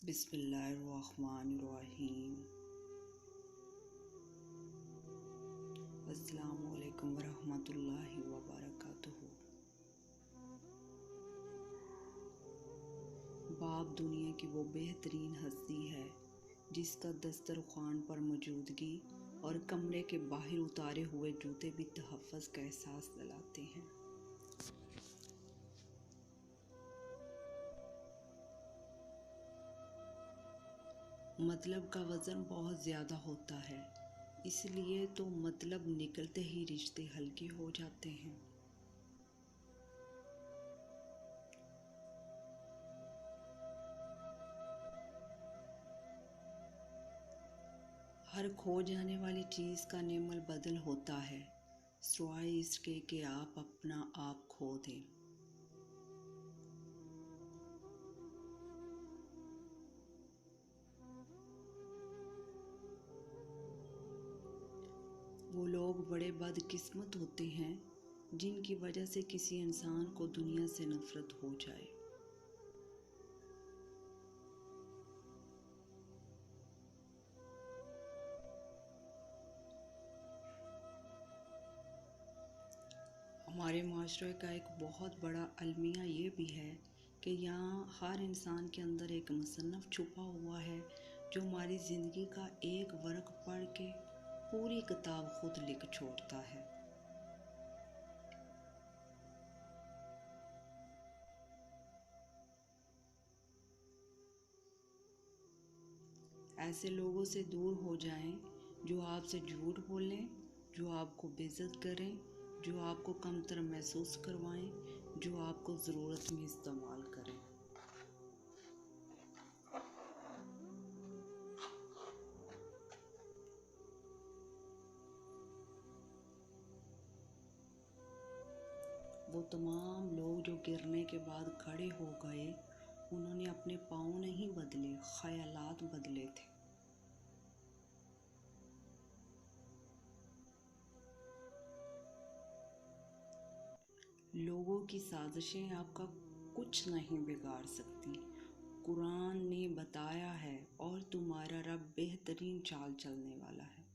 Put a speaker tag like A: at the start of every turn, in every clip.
A: बिस्मिल्लाहिर्रहमानिर्रहीम। अस्सलामु अलैकुम वरहमतुल्लाहि वबरकातुहू। बाप दुनिया की वो बेहतरीन हस्ती है जिसका दस्तरखान पर मौजूदगी और कमरे के बाहर उतारे हुए जूते भी तहफ़्फ़ुज़ का एहसास दिलाते हैं। मतलब का वज़न बहुत ज़्यादा होता है, इसलिए तो मतलब निकलते ही रिश्ते हल्के हो जाते हैं। हर खो जाने वाली चीज़ का नेमल बदल होता है, सिवाय इसके कि आप अपना आप खो दें। वो लोग बड़े बदकिस्मत होते हैं जिनकी वजह से किसी इंसान को दुनिया से नफरत हो जाए। हमारे माशरे का एक बहुत बड़ा अलमिया ये भी है कि यहाँ हर इंसान के अंदर एक मुसन्नफ़ छुपा हुआ है जो हमारी ज़िंदगी का एक वर्क पढ़ के पूरी किताब खुद लिख छोड़ता है। ऐसे लोगों से दूर हो जाएं जो आपसे झूठ बोलें, जो आपको बेइज्जत करें, जो आपको कमतर महसूस करवाएं, जो आपको ज़रूरत में इस्तेमाल करें। वो तमाम लोग जो गिरने के बाद खड़े हो गए, उन्होंने अपने पाँव नहीं बदले, ख्यालात बदले थे। लोगों की साजिशें आपका कुछ नहीं बिगाड़ सकती। कुरान ने बताया है और तुम्हारा रब बेहतरीन चाल चलने वाला है।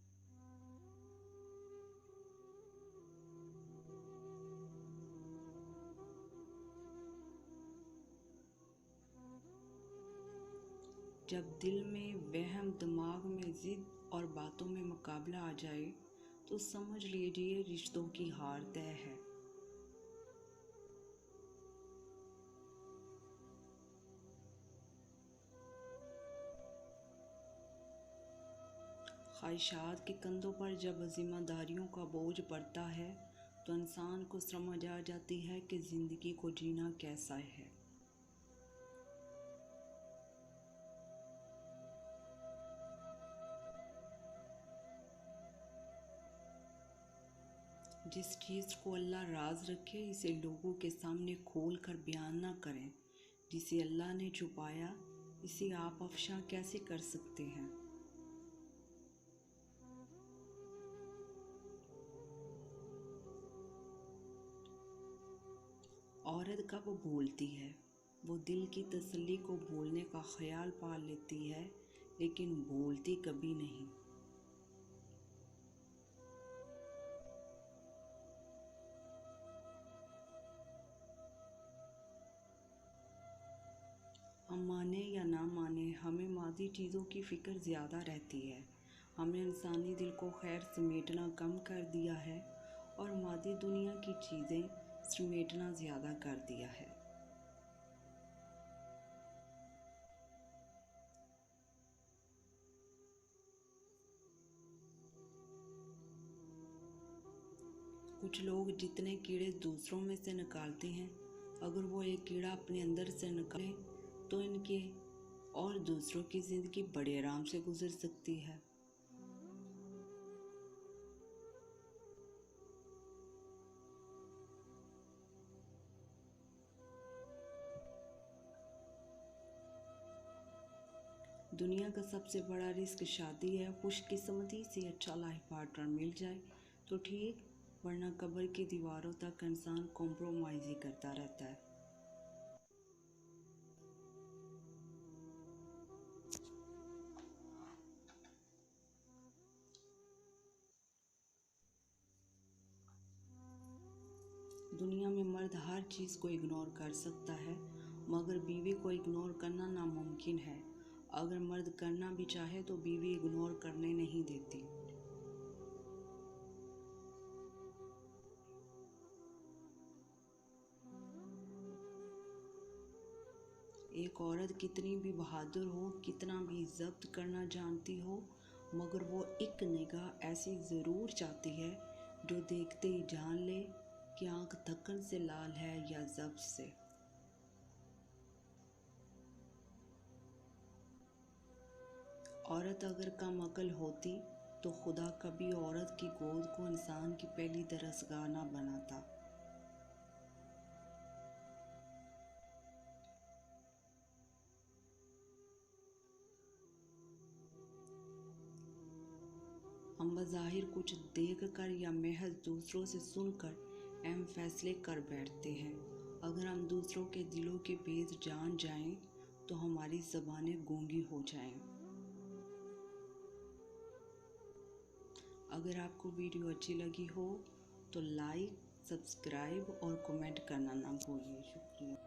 A: जब दिल में वहम, दिमाग में जिद और बातों में मुकाबला आ जाए तो समझ लीजिए रिश्तों की हार तय है। ख्वाहिशात के कंधों पर जब जिम्मेदारियों का बोझ पड़ता है तो इंसान को समझ आ जाती है कि ज़िंदगी को जीना कैसा है। जिस चीज़ को अल्लाह राज रखे इसे लोगों के सामने खोल कर बयान ना करें। जिसे अल्लाह ने छुपाया इसे आप अफशा कैसे कर सकते हैं। औरत कब भूलती है? वो दिल की तसल्ली को भूलने का ख्याल पाल लेती है, लेकिन भूलती कभी नहीं। हम माने या ना माने, हमें मादी चीज़ों की फ़िक्र ज़्यादा रहती है। हमने इंसानी दिल को खैर समेटना कम कर दिया है और मादी दुनिया की चीज़ें समेटना ज़्यादा कर दिया है। कुछ लोग जितने कीड़े दूसरों में से निकालते हैं, अगर वो एक कीड़ा अपने अंदर से निकाले तो इनके और दूसरों की ज़िंदगी बड़े आराम से गुजर सकती है। दुनिया का सबसे बड़ा रिस्क शादी है। खुशकिस्मती से अच्छा लाइफ पार्टनर मिल जाए तो ठीक, वरना कब्र की दीवारों तक इंसान कॉम्प्रोमाइज़ ही करता रहता है। मर्द हर चीज़ को इग्नोर कर सकता है, मगर बीवी को इग्नोर करना नामुमकिन है। अगर मर्द करना भी चाहे तो बीवी इग्नोर करने नहीं देती। एक औरत कितनी भी बहादुर हो, कितना भी जब्त करना जानती हो, मगर वो एक निगाह ऐसी ज़रूर चाहती है जो देखते ही जान ले कि आँख थकन से लाल है या जब्त से। औरत अगर कम अकल होती तो खुदा कभी औरत की गोद को इंसान की पहली दरसगाह ना बनाता। हम बज़ाहिर कुछ देख कर या महज दूसरों से सुनकर अहम फैसले कर बैठते हैं। अगर हम दूसरों के दिलों के भेद जान जाएं तो हमारी ज़बानें गूंगी हो जाएं। अगर आपको वीडियो अच्छी लगी हो तो लाइक, सब्सक्राइब और कमेंट करना ना भूलिए। शुक्रिया।